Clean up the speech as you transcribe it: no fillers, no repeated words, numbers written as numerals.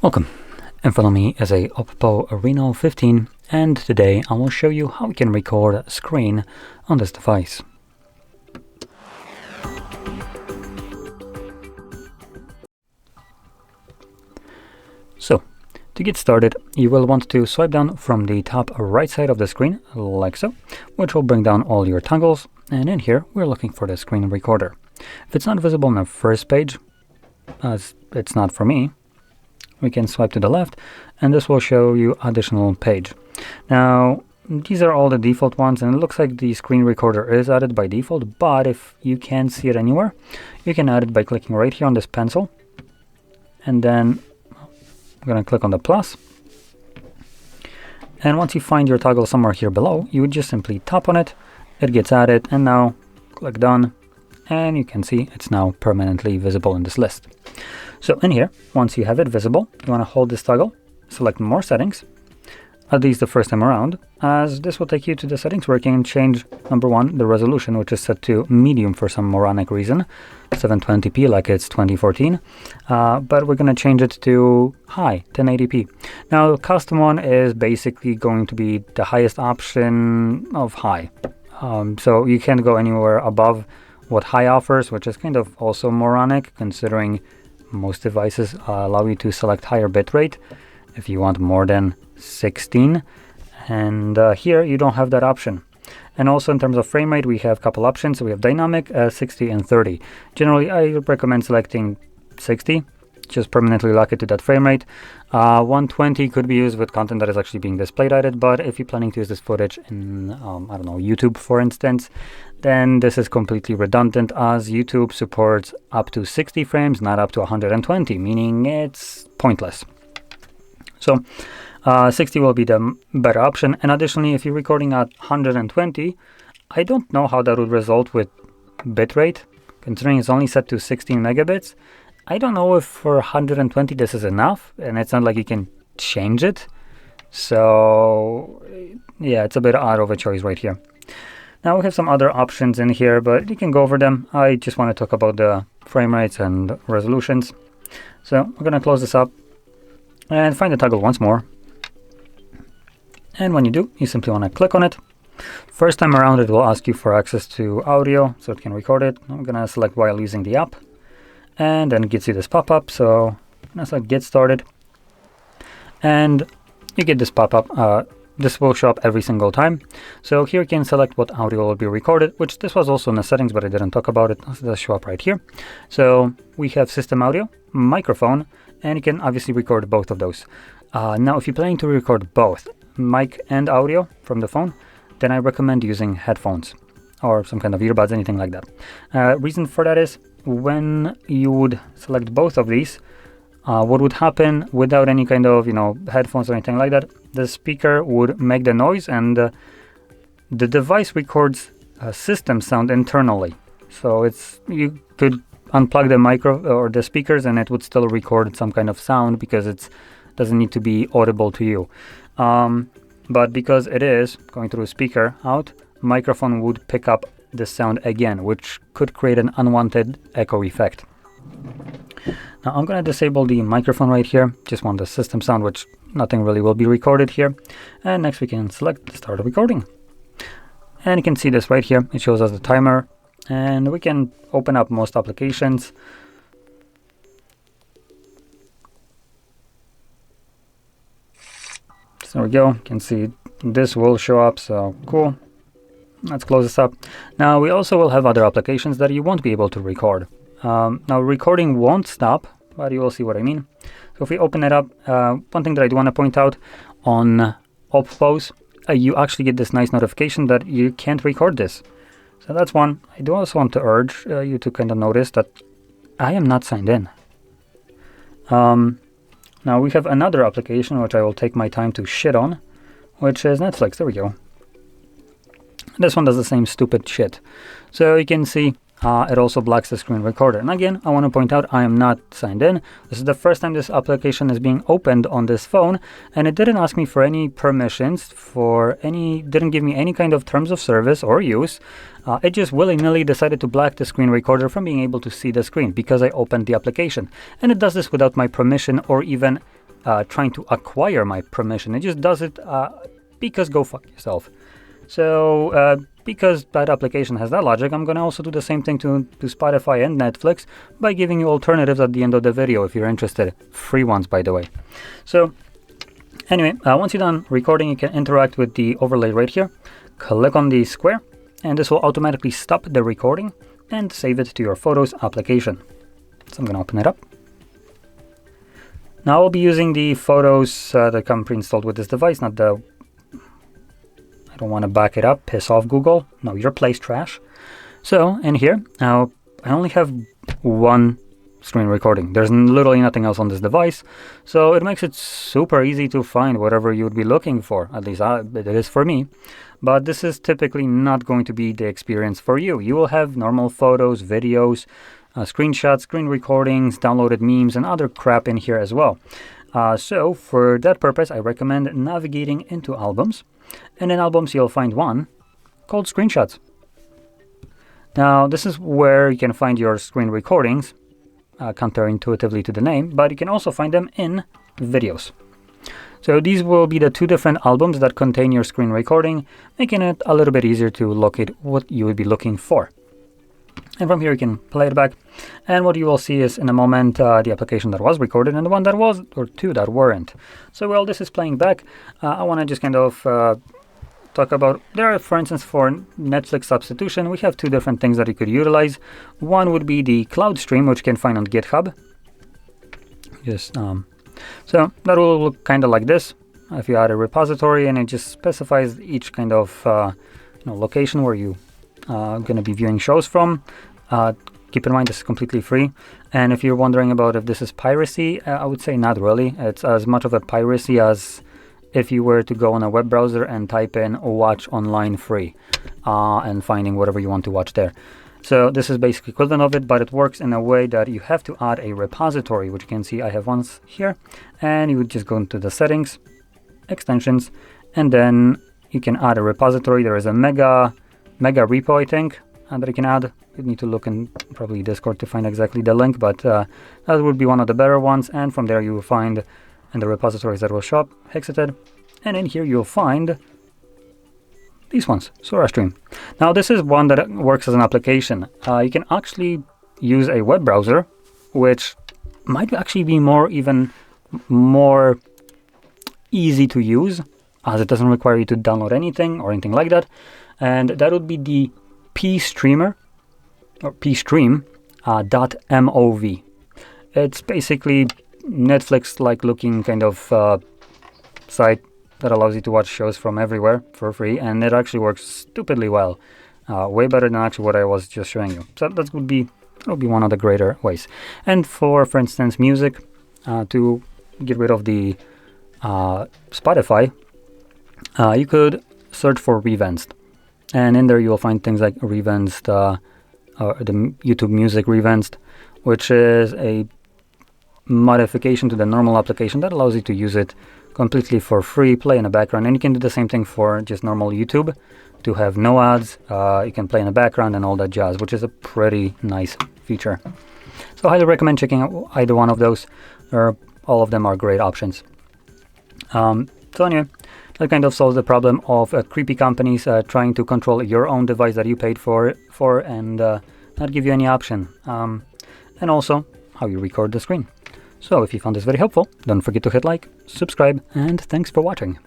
Welcome. In front of me is a OPPO Reno15, and today I will show you how we can record a screen on this device. So, to get started, you will want to swipe down from the top right side of the screen, like so, which will bring down all your toggles, and in here we're looking for the screen recorder. If it's not visible on the first page, as it's not for me, we can swipe to the left and this will show you additional page. Now these are all the default ones, and it looks like the screen recorder is added by default, but if you can't see it anywhere, you can add it by clicking right here on this pencil, and then I'm going to click on the plus, and once you find your toggle somewhere here below, you would just simply tap on it, it gets added, and now click done, and you can see it's now permanently visible in this list. So in here, once you have it visible, you want to hold this toggle, select more settings, at least the first time around, as this will take you to the settings where you can change, number one, the resolution, which is set to medium for some moronic reason, 720p like it's 2014, but we're going to change it to high, 1080p. Now the custom one is basically going to be the highest option of high, so you can't go anywhere above what high offers, which is kind of also moronic considering most devices allow you to select higher bitrate if you want more than 16, and here you don't have that option. And also in terms of frame rate, we have a couple options. So we have dynamic, 60 and 30. Generally I recommend selecting 60, just permanently lock it to that frame rate. 120 could be used with content that is actually being displayed at it, but if you're planning to use this footage in I don't know, YouTube for instance, then this is completely redundant, as YouTube supports up to 60 frames, not up to 120, meaning it's pointless. So 60 will be the better option. And additionally, if you're recording at 120, I don't know how that would result with bitrate, considering it's only set to 16 megabits. I don't know if for 120 this is enough, and it's not like you can change it. So yeah, it's a bit odd of a choice right here. Now we have some other options in here, but you can go over them. I just want to talk about the frame rates and resolutions. So we're going to close this up and find the toggle once more. And when you do, you simply want to click on it. First time around, it will ask you for access to audio, so it can record it. I'm going to select while using the app, and then it gets you this pop-up. So I'm going to select get started, and you get this pop-up. This will show up every single time. So here you can select what audio will be recorded, which this was also in the settings, but I didn't talk about it. It does show up right here. So we have system audio, microphone, and you can obviously record both of those. Now, if you're planning to record both mic and audio from the phone, then I recommend using headphones or some kind of earbuds, anything like that. Reason for that is when you would select both of these, what would happen without any kind of, headphones or anything like that, the speaker would make the noise, and the device records system sound internally. So you could unplug the micro or the speakers and it would still record some kind of sound because it doesn't need to be audible to you. But because it is going through a speaker out, microphone would pick up the sound again, which could create an unwanted echo effect. Now I'm going to disable the microphone right here, just want the system sound, which nothing really will be recorded here. And next we can select start recording. And you can see this right here, it shows us the timer, and we can open up most applications. So there we go, you can see this will show up, so cool. Let's close this up. Now we also will have other applications that you won't be able to record. Now recording won't stop, but you will see what I mean. So if we open it up, one thing that I do want to point out on OPPOs, you actually get this nice notification that you can't record this. So that's one. I do also want to urge you to kind of notice that I am not signed in. Now we have another application which I will take my time to shit on, which is Netflix. There we go. This one does the same stupid shit. So you can see it also blocks the screen recorder. And again, I want to point out I am not signed in. This is the first time this application is being opened on this phone, and it didn't ask me for any permissions, didn't give me any kind of terms of service or use. It just willy-nilly decided to block the screen recorder from being able to see the screen because I opened the application. And it does this without my permission or even trying to acquire my permission. It just does it because go fuck yourself. So because that application has that logic, I'm going to also do the same thing to Spotify and Netflix by giving you alternatives at the end of the video if you're interested. Free ones, by the way. So anyway, once you're done recording, you can interact with the overlay right here. Click on the square, and this will automatically stop the recording and save it to your Photos application. So I'm going to open it up. Now I'll be using the photos that come pre-installed with this device, not the... I don't want to back it up, piss off Google. No, your place trash. So in here, now I only have one screen recording. There's literally nothing else on this device, so it makes it super easy to find whatever you would be looking for. At least it is for me. But this is typically not going to be the experience for you. You will have normal photos, videos, screenshots, screen recordings, downloaded memes, and other crap in here as well. So for that purpose, I recommend navigating into Albums. And in Albums, you'll find one called Screenshots. Now, this is where you can find your screen recordings, counterintuitively to the name, but you can also find them in Videos. So these will be the two different albums that contain your screen recording, making it a little bit easier to locate what you would be looking for. And from here you can play it back, and what you will see is in a moment the application that was recorded and the one that was, or two that weren't. So while this is playing back, I want to just kind of talk about, for instance, for Netflix substitution, we have two different things that you could utilize. One would be the cloud stream, which you can find on GitHub. So that will look kind of like this. If you add a repository, and it just specifies each kind of location where you going to be viewing shows from. Keep in mind this is completely free, and if you're wondering about if this is piracy, I would say not really. It's as much of a piracy as if you were to go on a web browser and type in watch online free and finding whatever you want to watch there. So this is basically equivalent of it, but it works in a way that you have to add a repository, which you can see I have once here, and you would just go into the settings, extensions, and then you can add a repository. There is a mega repo, I think, that you can add. You need to look in probably Discord to find exactly the link, but that would be one of the better ones. And from there you will find in the repositories that will show up Hexited, and in here you'll find these ones, SoraStream. Now this is one that works as an application. You can actually use a web browser, which might actually be even more easy to use, as it doesn't require you to download anything or anything like that. And that would be the pstreamer or pstream.mov. It's basically Netflix-like looking kind of site that allows you to watch shows from everywhere for free, and it actually works stupidly well, way better than actually what I was just showing you. So that would be one of the greater ways. And for instance, music, to get rid of the Spotify, you could search for Revanced. And in there you will find things like Revanced, or the YouTube Music Revanced, which is a modification to the normal application that allows you to use it completely for free, play in the background. And you can do the same thing for just normal YouTube, to have no ads. You can play in the background and all that jazz, which is a pretty nice feature. So I highly recommend checking out either one of those, or all of them are great options. So anyway, that kind of solves the problem of creepy companies trying to control your own device that you paid for and not give you any option. And also how you record the screen. So if you found this very helpful, don't forget to hit like, subscribe, and thanks for watching.